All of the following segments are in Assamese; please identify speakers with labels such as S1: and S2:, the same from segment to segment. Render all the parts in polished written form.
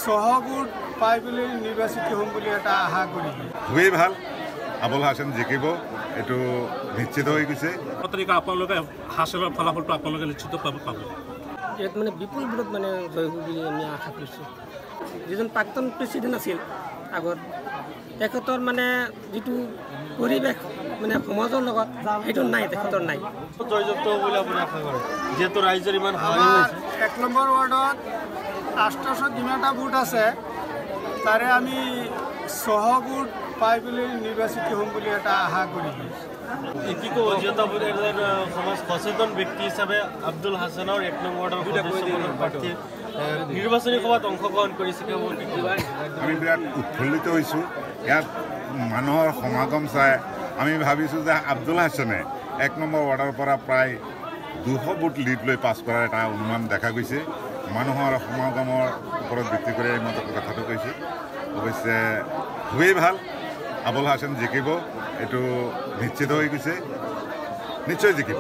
S1: সহগুট পাই বলে নির্বাচিত হম বলে এটা আশা করি।
S2: খুবই ভাল, আবুল হাছেন জিকিব, এইটো নিশ্চিত হয়ে গেছে।
S3: পত্রিকা আপোনালোকে হাসেনৰ ফলাফলটো আপোনালোকে নিশ্চিত পাব।
S4: ইয়াত মানে বিপুল বিৰোধ মানে জয় হ'ব বুলি আমি আশা কৰিছোঁ। যিজন প্ৰাক্তন প্ৰেচিডেণ্ট আছিল আগত, তেখেতৰ মানে যিটো পৰিৱেশ মানে সমাজৰ লগত সেইটো নাই, তেখেতৰ নাই।
S5: জয়যুক্ত হ'ব বুলি আপুনি আশা কৰে, যিহেতু ৰাইজৰ ইমান
S1: আমাৰ 1 নম্বৰ ৱাৰ্ডত 800 যিমানটা বুথ আছে, তাৰে আমি সহগুট পাই বলে নিৰ্বাচিত হম বুলি এটা আশা করি।
S5: কি ক'ব, যিহেতু আপুনি এজন সমাজ সচেতন ব্যক্তি হিচাপে আব্দুল হাছানৰ 1 নং ৱাৰ্ডৰ প্ৰাৰ্থী নিৰ্বাচনী সভাত অংশগ্ৰহণ কৰিছে,
S2: আমি বিৰাট উৎফুল্লিত হৈছোঁ। ইয়াত মানুহৰ সমাগম চাই আমি ভাবিছোঁ যে আব্দুল হাছানে 1 নম্বৰ ৱাৰ্ডৰ পৰা প্ৰায় 200 বুথ লিড লৈ পাছ কৰাৰ এটা অনুমান দেখা গৈছে। মানুহৰ সমাগমৰ ওপৰত ভিত্তি কৰি এই মতে কথাটো কৈছোঁ। অৱশ্যে খুবেই ভাল, আবুল হাছেন জিকিব, এইটো নিশ্চিত হৈ গৈছে, নিশ্চয় জিকিব।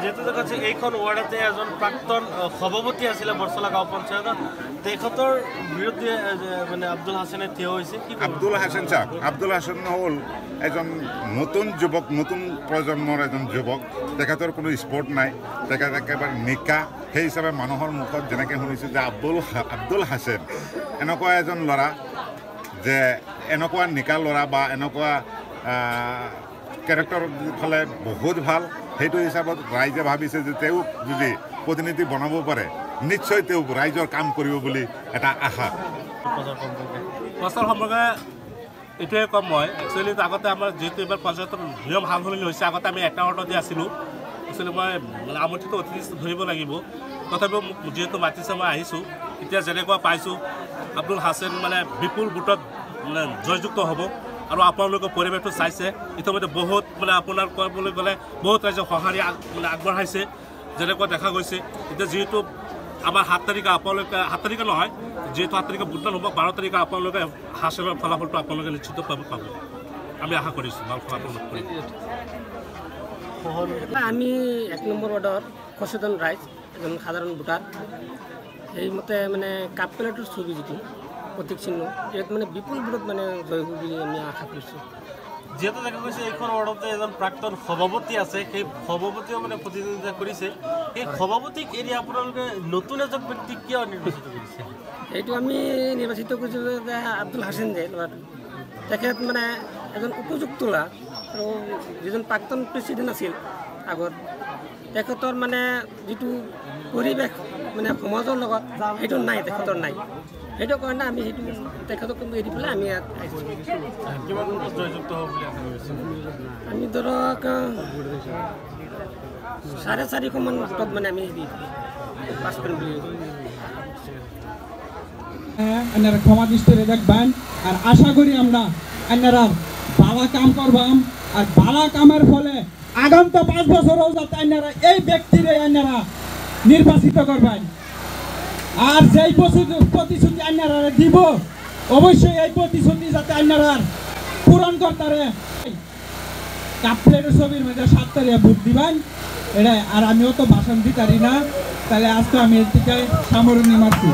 S5: যিহেতু দেখা যাচ্ছে এইখন ৱাৰ্ডতে এজন প্ৰাক্তন সভাপতি আছিলে বৰচলা গাঁও পঞ্চায়তত, তেখেতৰ বিৰুদ্ধে মানে আব্দুল হাছানে থিয় হৈছে।
S2: আব্দুল হাছেন চাওক, আব্দুল হাছেন হ'ল এজন নতুন যুৱক, নতুন প্ৰজন্মৰ এজন যুৱক। তেখেতৰ কোনো স্পৰ্ট নাই, তেখেত একেবাৰে নিকা। সেই হিচাপে মানুহৰ মুখত যেনেকৈ শুনিছোঁ যে আব্দুল হাছেন এনেকুৱা এজন ল'ৰা, যে এনেকুৱা নিকা ল'ৰা বা এনেকুৱা কেৰেক্টাৰ ফালে বহুত ভাল। সেইটো হিচাপত ৰাইজে ভাবিছে যে তেওঁ যদি প্ৰতিনিধি বনাব পাৰে, নিশ্চয় তেওঁ ৰাইজৰ কাম কৰিব বুলি এটা আশা।
S3: প্ৰচাৰ সম্পৰ্কে এইটোৱে কম মই। একচুৱেলি আগতে আমাৰ যিহেতু এইবাৰ পঞ্চায়তৰ নিয়ম সাল সলনি হৈছে, আগতে আমি 1 ৱাৰ্ডতে আছিলোঁ। একচুৱেলি মই আমন্ত্ৰিত অতিথি ধৰিব লাগিব, তথাপিও মোক যিহেতু মাতিছে মই আহিছোঁ। এতিয়া যেনেকুৱা পাইছোঁ আব্দুল হাছেন মানে বিপুল ভোটত মানে জয়যুক্ত হ'ব। আৰু আপোনালোকৰ পৰিৱেশটো চাইছে, ইতিমধ্যে বহুত মানে আপোনাৰ ক'বলৈ গ'লে বহুত ৰাইজে সঁহাৰি মানে আগবঢ়াইছে, যেনেকুৱা দেখা গৈছে। এতিয়া যিহেতু আমাৰ 7 তাৰিখে আপোনালোকে 7 তাৰিখে নহয়, যিহেতু 7 তাৰিখে ভোটদান হ'ব, 12 তাৰিখে আপোনালোকে হাছানৰ ফলাফলটো আপোনালোকে নিশ্চিত পাব। আমি আশা কৰিছোঁ ভাল ফলাফল কৰি।
S4: আমি 1 নম্বৰ ৱাৰ্ডৰ সচেতন ৰাইজ, এজন সাধাৰণ ভোটাৰ, সেইমতে মানে কাপ প্লেটৰ ছবি যিটো প্ৰতীক চিহ্ন, ইয়াত মানে বিপুল বিৰোধ মানে জয় হ'ব বুলি আমি আশা কৰিছোঁ।
S5: যিহেতু দেখা গৈছে এইখন ৱাৰ্ডতে এজন প্ৰাক্তন সভাপতি আছে, সেই সভাপতিও মানে প্ৰতিদ্বন্দ্বিতা কৰিছে। সেই সভাপতিক এৰি আপোনালোকে নতুন এজন ব্যক্তিক কিয় নিৰ্বাচিত কৰিছে?
S4: এইটো আমি নিৰ্বাচিত কৰিছোঁ যে আব্দুল হাছেন যে ল'ৰাটো, তেখেত মানে এজন উপযুক্ত ল'ৰা। আৰু যিজন প্ৰাক্তন প্ৰেচিডেণ্ট আছিল আগত, তেখেতৰ মানে যিটো পৰিৱেশ মানে সমাজৰ লগত সেইটো নাই, তেখেতৰ নাই। সেইটো কাৰণে আমি সেইটো তেখেতক এৰি পেলাই আমি ইয়াত আহিছোঁ।
S5: জয়যুক্ত হ'ব বুলি আশা কৰিছোঁ।
S4: আমি ধৰক 450 মান ভোটত মানে আমি পাছ কৰিম বুলি।
S6: আপনারা ক্ষমা দৃষ্টিতে দেখবেন, আর আশা করি আমরা আপনারা ভালো কাম করবাম। আর ভালো কামের ফলে আগন্ত 5 বছরও যাতে আপনারা এই ব্যক্তিরে আপনারা নির্বাচিত করবেন। আর যেই প্রতিশ্রুতি আপনারা দিব, অবশ্যই এই প্রতিশ্রুতি যাতে আপনারা পূরণ করতে কাপ প্লেটের ছবির মধ্যে 7 তারিখে ভোট দিবেন। এটা আর আমিও তো ভাষণ দিতে পারি না, তাহলে আজকে আমি এর থেকে সামরণী মারছি।